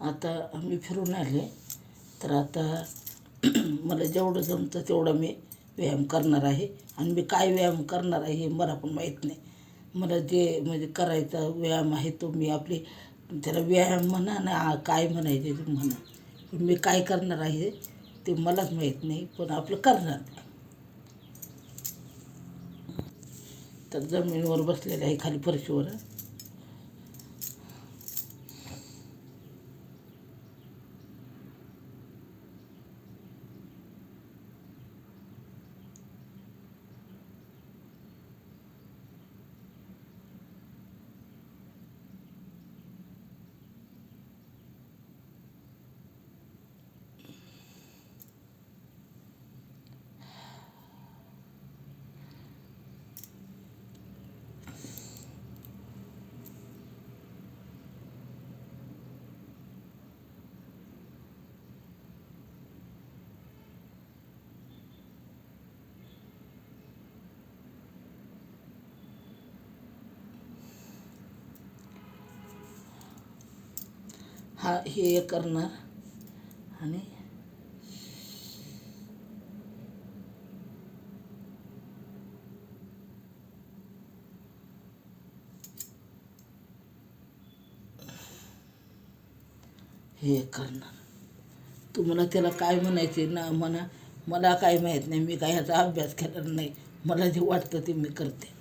आता आम्ही फिरून आले, तर आता मला जेवढं जमतं तेवढं मी व्यायाम करणार आहे. आणि मी काय व्यायाम करणार आहे हे मला पण माहीत नाही. मला जे म्हणजे करायचा व्यायाम आहे तो मी आपली त्याला व्यायाम म्हणा ना काय म्हणायचे ते म्हणा, पण मी काय करणार आहे ते मलाच माहीत नाही, पण आपलं करणार. तर जमिनीवर बसलेलं आहे, खाली फरशीवर. हा हे करणार आणि हे करणार. तुम्हाला त्याला काय म्हणायचे ना म्हणा, मला काय माहीत नाही. मी काय ह्याचा अभ्यास केलेला नाही. मला जे वाटतं ते मी करते.